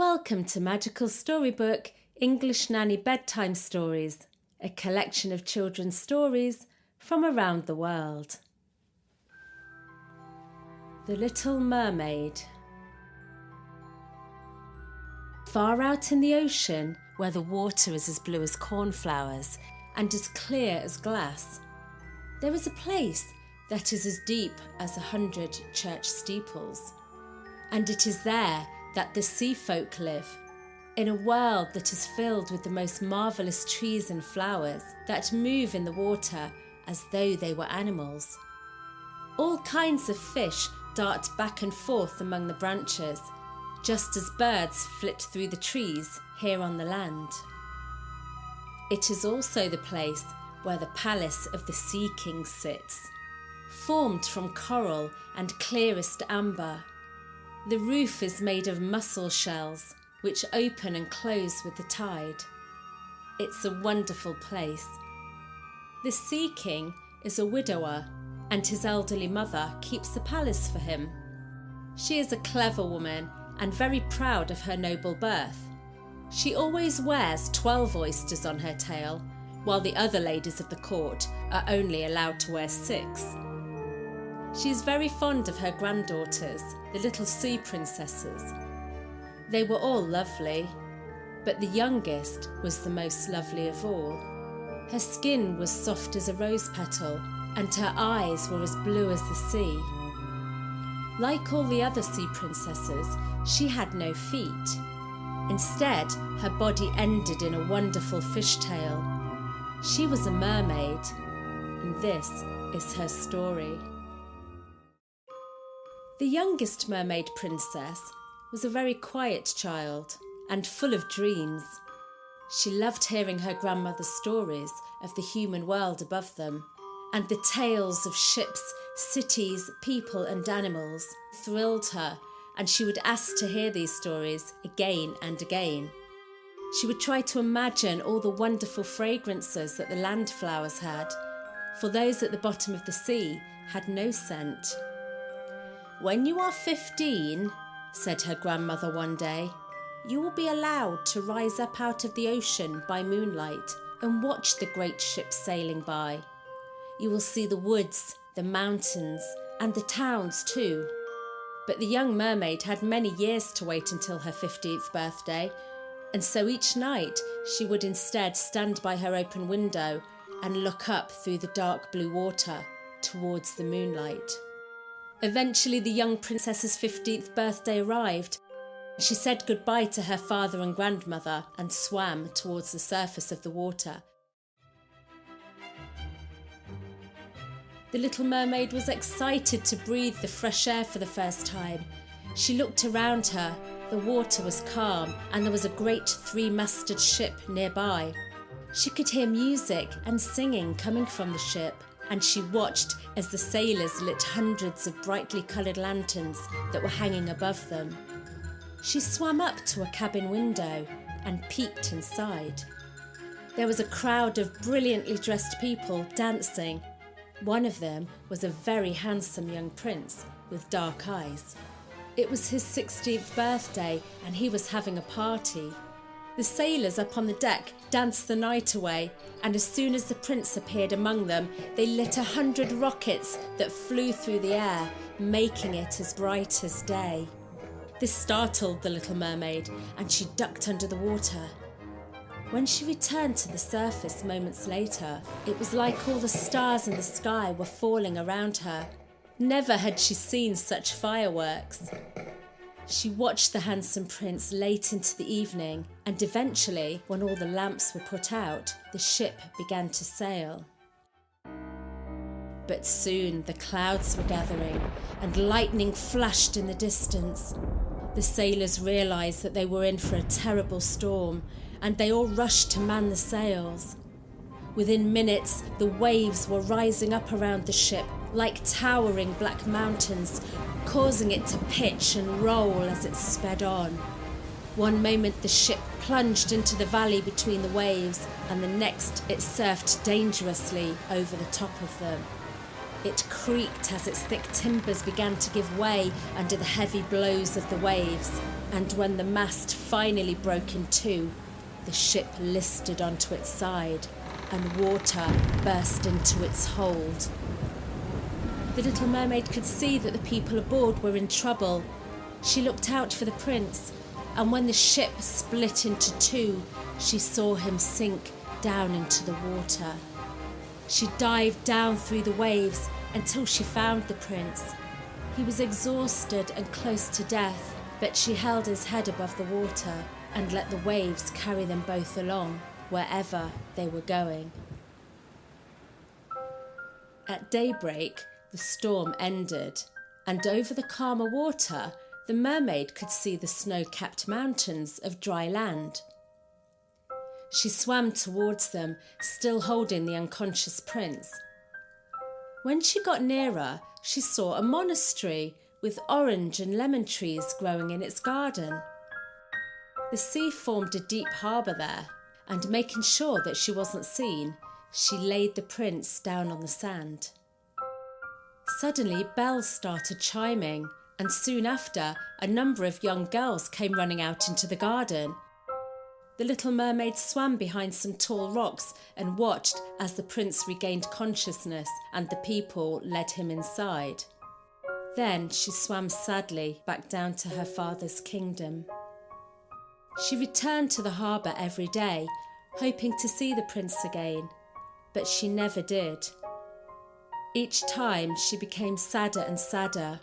Welcome to Magical Storybook English Nanny Bedtime Stories, a collection of children's stories from around the world. The Little Mermaid. Far out in the ocean, where the water is as blue as cornflowers and as clear as glass, there is a place that is as deep as 100 church steeples. And it is there that the sea folk live, in a world that is filled with the most marvellous trees and flowers that move in the water as though they were animals. All kinds of fish dart back and forth among the branches, just as birds flit through the trees here on the land. It is also the place where the palace of the Sea King sits, formed from coral and clearest amber. The roof is made of mussel shells, which open and close with the tide. It's a wonderful place. The Sea King is a widower, and his elderly mother keeps the palace for him. She is a clever woman and very proud of her noble birth. She always wears 12 oysters on her tail, while the other ladies of the court are only allowed to wear 6. She is very fond of her granddaughters, the little sea princesses. They were all lovely, but the youngest was the most lovely of all. Her skin was soft as a rose petal, and her eyes were as blue as the sea. Like all the other sea princesses, she had no feet. Instead, her body ended in a wonderful fishtail. She was a mermaid, and this is her story. The youngest mermaid princess was a very quiet child and full of dreams. She loved hearing her grandmother's stories of the human world above them, and the tales of ships, cities, people and animals thrilled her, and she would ask to hear these stories again and again. She would try to imagine all the wonderful fragrances that the land flowers had, for those at the bottom of the sea had no scent. "When you are 15, said her grandmother one day, you will be allowed to rise up out of the ocean by moonlight and watch the great ships sailing by. You will see the woods, the mountains, and the towns too." But the young mermaid had many years to wait until her 15th birthday, and so each night she would instead stand by her open window and look up through the dark blue water towards the moonlight. Eventually the young princess's 15th birthday arrived. She said goodbye to her father and grandmother and swam towards the surface of the water. The little mermaid was excited to breathe the fresh air for the first time. She looked around her. The water was calm and there was a great 3-masted ship nearby. She could hear music and singing coming from the ship, and she watched as the sailors lit hundreds of brightly coloured lanterns that were hanging above them. She swam up to a cabin window and peeked inside. There was a crowd of brilliantly dressed people dancing. One of them was a very handsome young prince with dark eyes. It was his 16th birthday and he was having a party. The sailors up on the deck danced the night away, and as soon as the prince appeared among them, they lit 100 rockets that flew through the air, making it as bright as day. This startled the little mermaid, and she ducked under the water. When she returned to the surface moments later, it was like all the stars in the sky were falling around her. Never had she seen such fireworks. She watched the handsome prince late into the evening, and eventually, when all the lamps were put out, the ship began to sail. But soon the clouds were gathering, and lightning flashed in the distance. The sailors realised that they were in for a terrible storm, and they all rushed to man the sails. Within minutes, the waves were rising up around the ship like towering black mountains, causing it to pitch and roll as it sped on. One moment the ship plunged into the valley between the waves, and the next it surfed dangerously over the top of them. It creaked as its thick timbers began to give way under the heavy blows of the waves, and when the mast finally broke in two, the ship listed onto its side, and water burst into its hold. The little mermaid could see that the people aboard were in trouble. She looked out for the prince, and when the ship split into two, she saw him sink down into the water. She dived down through the waves until she found the prince. He was exhausted and close to death, but she held his head above the water and let the waves carry them both along wherever they were going. At daybreak, the storm ended, and over the calmer water, the mermaid could see the snow-capped mountains of dry land. She swam towards them, still holding the unconscious prince. When she got nearer, she saw a monastery with orange and lemon trees growing in its garden. The sea formed a deep harbour there, and making sure that she wasn't seen, she laid the prince down on the sand. Suddenly, bells started chiming, and soon after, a number of young girls came running out into the garden. The little mermaid swam behind some tall rocks and watched as the prince regained consciousness and the people led him inside. Then she swam sadly back down to her father's kingdom. She returned to the harbour every day, hoping to see the prince again, but she never did. Each time she became sadder and sadder,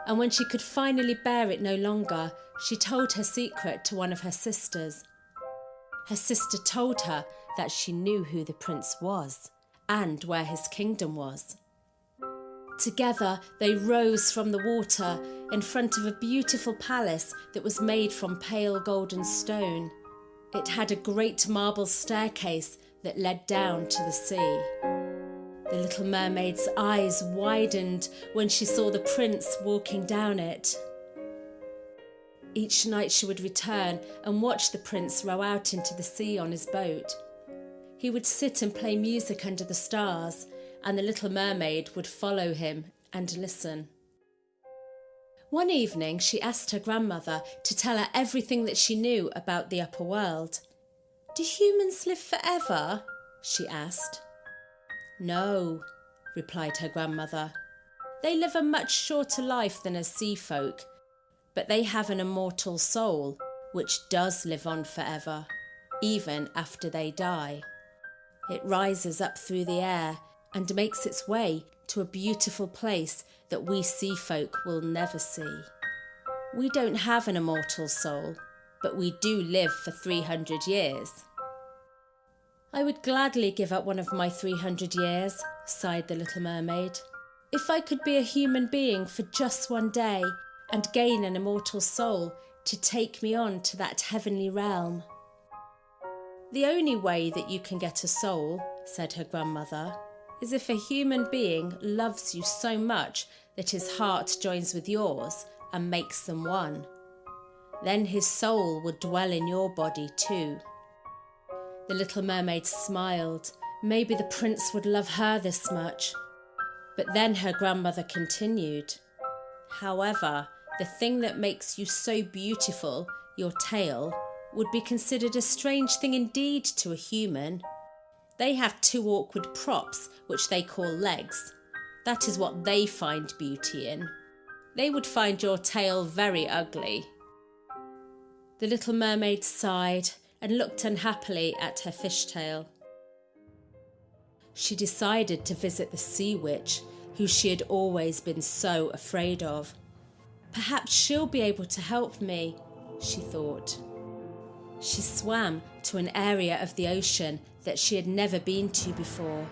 and when she could finally bear it no longer, she told her secret to one of her sisters. Her sister told her that she knew who the prince was and where his kingdom was. Together they rose from the water in front of a beautiful palace that was made from pale golden stone. It had a great marble staircase that led down to the sea. The little mermaid's eyes widened when she saw the prince walking down it. Each night she would return and watch the prince row out into the sea on his boat. He would sit and play music under the stars, and the little mermaid would follow him and listen. One evening she asked her grandmother to tell her everything that she knew about the upper world. "Do humans live forever?" she asked. "No," replied her grandmother. "They live a much shorter life than us sea folk, but they have an immortal soul which does live on forever, even after they die. It rises up through the air and makes its way to a beautiful place that we sea folk will never see. We don't have an immortal soul, but we do live for 300 years. "I would gladly give up one of my 300 years, sighed the little mermaid, "if I could be a human being for just one day and gain an immortal soul to take me on to that heavenly realm." "The only way that you can get a soul," said her grandmother, "is if a human being loves you so much that his heart joins with yours and makes them one. Then his soul would dwell in your body too." The little mermaid smiled. Maybe the prince would love her this much. But then her grandmother continued, "However, the thing that makes you so beautiful, your tail, would be considered a strange thing indeed to a human. They have two awkward props, which they call legs. That is what they find beauty in. They would find your tail very ugly." The little mermaid sighed and looked unhappily at her fishtail. She decided to visit the sea witch, who she had always been so afraid of. "Perhaps she'll be able to help me," she thought. She swam to an area of the ocean that she had never been to before,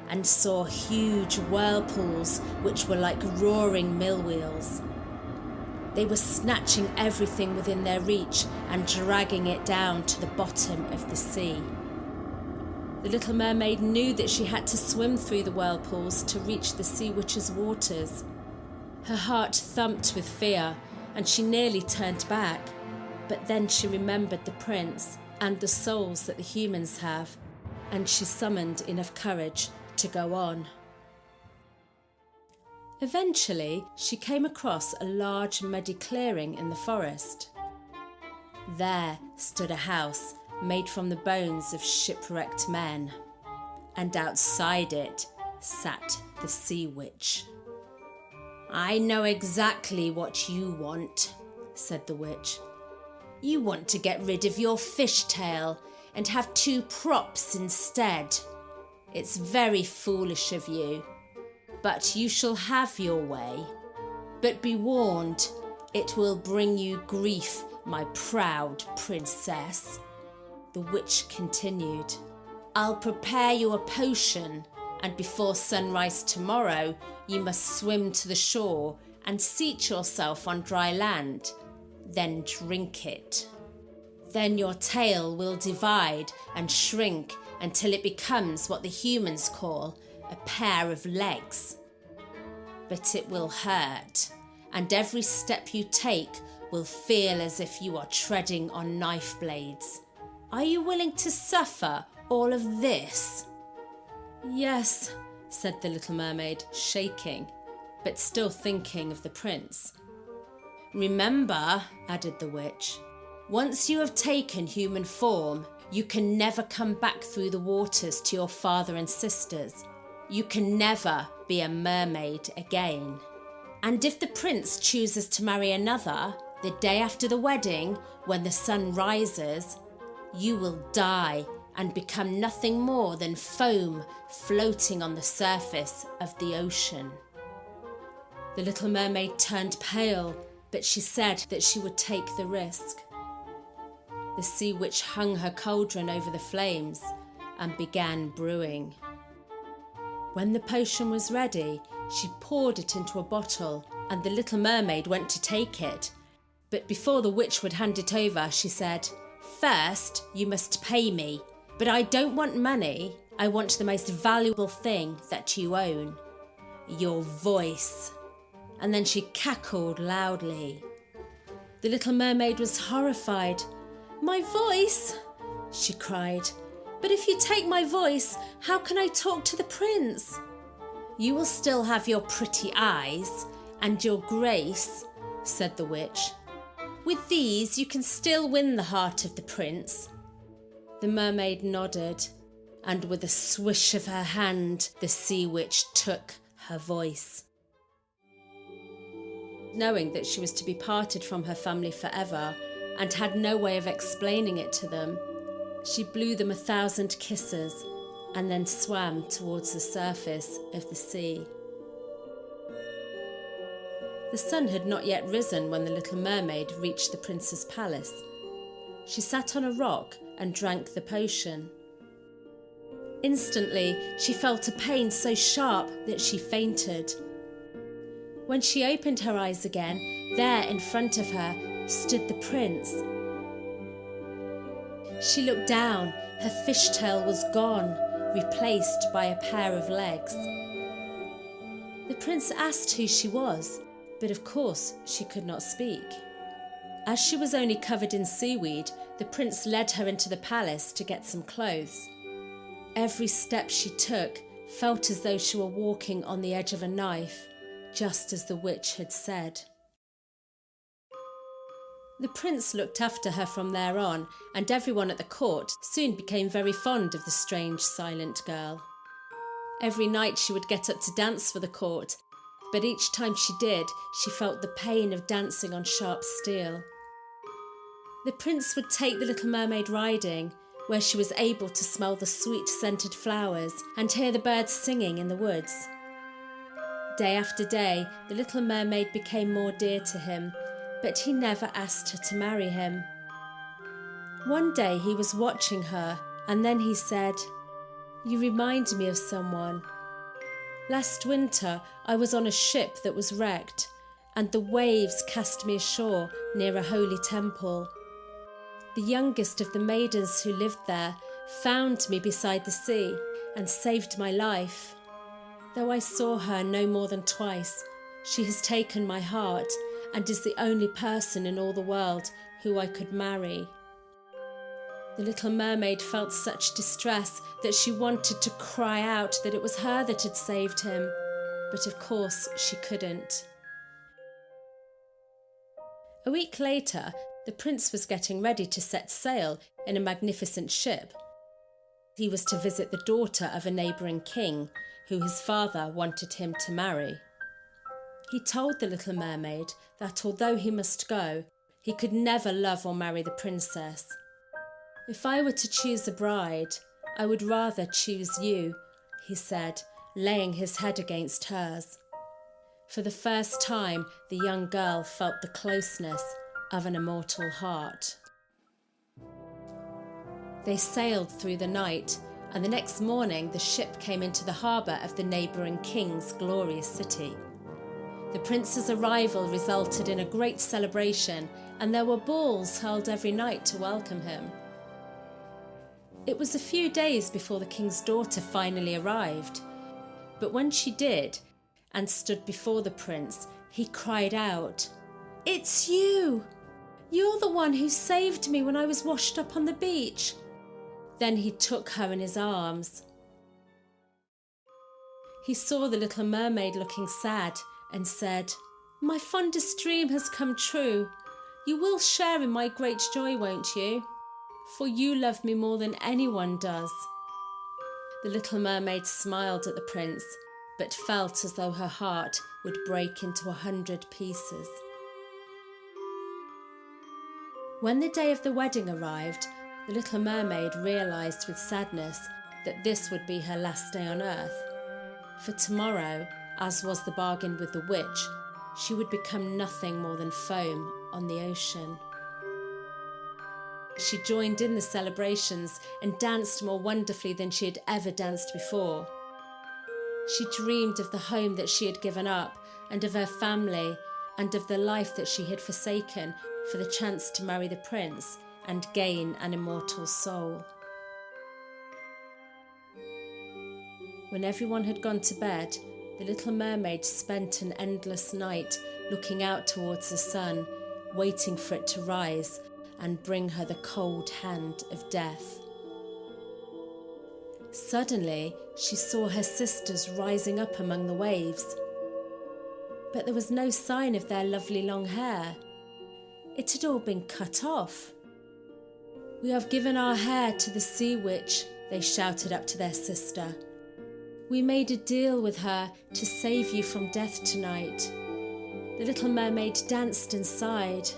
and saw huge whirlpools which were like roaring mill wheels. They were snatching everything within their reach and dragging it down to the bottom of the sea. The little mermaid knew that she had to swim through the whirlpools to reach the sea witch's waters. Her heart thumped with fear, and she nearly turned back, but then she remembered the prince and the souls that the humans have, and she summoned enough courage to go on. Eventually, she came across a large muddy clearing in the forest. There stood a house made from the bones of shipwrecked men, and outside it sat the sea witch. "I know exactly what you want," said the witch. "You want to get rid of your fishtail and have 2 props instead. It's very foolish of you, but you shall have your way. But be warned, it will bring you grief, my proud princess." The witch continued, "I'll prepare you a potion, and before sunrise tomorrow you must swim to the shore and seat yourself on dry land, then drink it. Then your tail will divide and shrink until it becomes what the humans call a pair of legs. But it will hurt, and every step you take will feel as if you are treading on knife blades. Are you willing to suffer all of this?" "Yes," said the little mermaid, shaking, but still thinking of the prince. "Remember," added the witch, "once you have taken human form, you can never come back through the waters to your father and sisters. You can never be a mermaid again. And if the prince chooses to marry another, the day after the wedding, when the sun rises, you will die and become nothing more than foam floating on the surface of the ocean." The little mermaid turned pale, but she said that she would take the risk. The sea witch hung her cauldron over the flames and began brewing. When the potion was ready, she poured it into a bottle, and the little mermaid went to take it. But before the witch would hand it over, she said, "First, you must pay me. But I don't want money. I want the most valuable thing that you own, your voice." And then she cackled loudly. The little mermaid was horrified. "My voice?" she cried. "But if you take my voice, how can I talk to the prince?" "You will still have your pretty eyes and your grace," said the witch. "With these you can still win the heart of the prince." The mermaid nodded, and with a swish of her hand, the sea witch took her voice. Knowing that she was to be parted from her family forever and had no way of explaining it to them, she blew them 1,000 kisses and then swam towards the surface of the sea. The sun had not yet risen when the little mermaid reached the prince's palace. She sat on a rock and drank the potion. Instantly, she felt a pain so sharp that she fainted. When she opened her eyes again, there in front of her stood the prince. She looked down. Her fishtail was gone, replaced by a pair of legs. The prince asked who she was, but of course she could not speak. As she was only covered in seaweed, the prince led her into the palace to get some clothes. Every step she took felt as though she were walking on the edge of a knife, just as the witch had said. The prince looked after her from there on, and everyone at the court soon became very fond of the strange, silent girl. Every night she would get up to dance for the court, but each time she did, she felt the pain of dancing on sharp steel. The prince would take the little mermaid riding, where she was able to smell the sweet scented flowers and hear the birds singing in the woods. Day after day, the little mermaid became more dear to him, but he never asked her to marry him. One day he was watching her, and then he said, "You remind me of someone. Last winter I was on a ship that was wrecked, and the waves cast me ashore near a holy temple. The youngest of the maidens who lived there found me beside the sea and saved my life. Though I saw her no more than twice, she has taken my heart and is the only person in all the world who I could marry." The little mermaid felt such distress that she wanted to cry out that it was her that had saved him, but of course she couldn't. A week later, the prince was getting ready to set sail in a magnificent ship. He was to visit the daughter of a neighbouring king, who his father wanted him to marry. He told the little mermaid that although he must go, he could never love or marry the princess. "If I were to choose a bride, I would rather choose you," he said, laying his head against hers. For the first time, the young girl felt the closeness of an immortal heart. They sailed through the night, and the next morning the ship came into the harbour of the neighbouring king's glorious city. The prince's arrival resulted in a great celebration, and there were balls held every night to welcome him. It was a few days before the king's daughter finally arrived, but when she did and stood before the prince, he cried out, "It's you! You're the one who saved me when I was washed up on the beach." Then he took her in his arms. He saw the little mermaid looking sad and said, "My fondest dream has come true. You will share in my great joy, won't you? For you love me more than anyone does." The little mermaid smiled at the prince, but felt as though her heart would break into 100 pieces. When the day of the wedding arrived, the little mermaid realised with sadness that this would be her last day on earth. For tomorrow, as was the bargain with the witch, she would become nothing more than foam on the ocean. She joined in the celebrations and danced more wonderfully than she had ever danced before. She dreamed of the home that she had given up, and of her family, and of the life that she had forsaken for the chance to marry the prince and gain an immortal soul. When everyone had gone to bed, the little mermaid spent an endless night looking out towards the sun, waiting for it to rise and bring her the cold hand of death. Suddenly, she saw her sisters rising up among the waves, but there was no sign of their lovely long hair. It had all been cut off. "We have given our hair to the sea witch," they shouted up to their sister. "We made a deal with her to save you from death tonight." The little mermaid danced and sighed.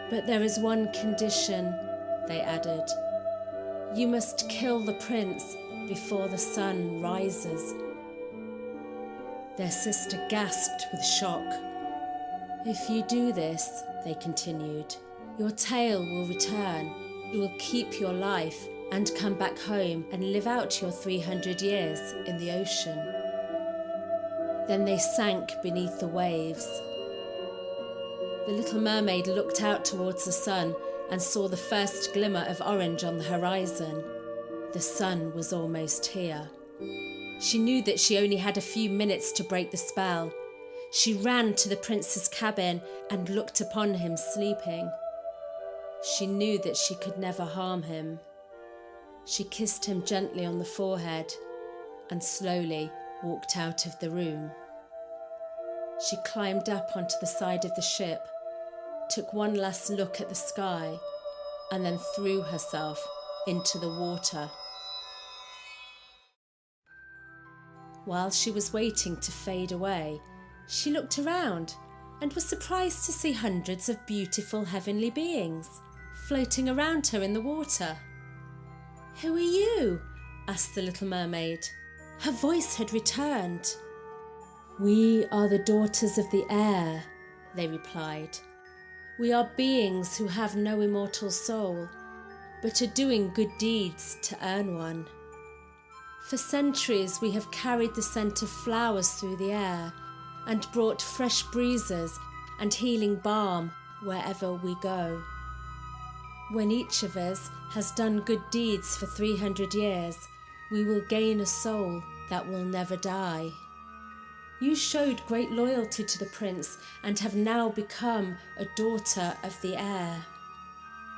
"But there is one condition," they added. "You must kill the prince before the sun rises." Their sister gasped with shock. "If you do this," they continued, "your tail will return. You will keep your life and come back home and live out your 300 years in the ocean." Then they sank beneath the waves. The little mermaid looked out towards the sun and saw the first glimmer of orange on the horizon. The sun was almost here. She knew that she only had a few minutes to break the spell. She ran to the prince's cabin and looked upon him sleeping. She knew that she could never harm him. She kissed him gently on the forehead and slowly walked out of the room. She climbed up onto the side of the ship, took one last look at the sky, and then threw herself into the water. While she was waiting to fade away, she looked around and was surprised to see hundreds of beautiful heavenly beings floating around her in the water. "Who are you?" asked the little mermaid. Her voice had returned. "We are the daughters of the air," they replied. "We are beings who have no immortal soul, but are doing good deeds to earn one. For centuries we have carried the scent of flowers through the air and brought fresh breezes and healing balm wherever we go. When each of us has done good deeds for 300 years, we will gain a soul that will never die. You showed great loyalty to the prince and have now become a daughter of the air."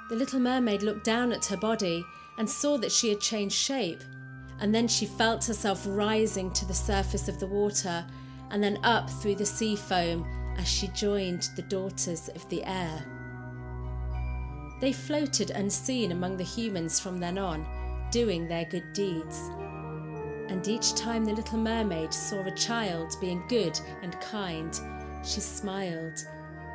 The little mermaid looked down at her body and saw that she had changed shape, and then she felt herself rising to the surface of the water and then up through the sea foam as she joined the daughters of the air. They floated unseen among the humans from then on, doing their good deeds. And each time the little mermaid saw a child being good and kind, she smiled,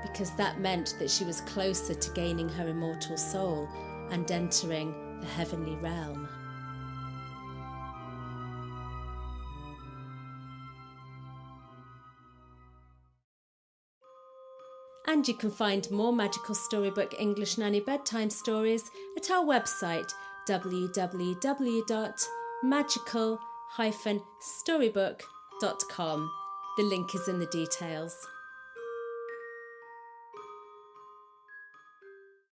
because that meant that she was closer to gaining her immortal soul and entering the heavenly realm. And you can find more magical Storybook English Nanny bedtime stories at our website www.magical-storybook.com. The link is in the details.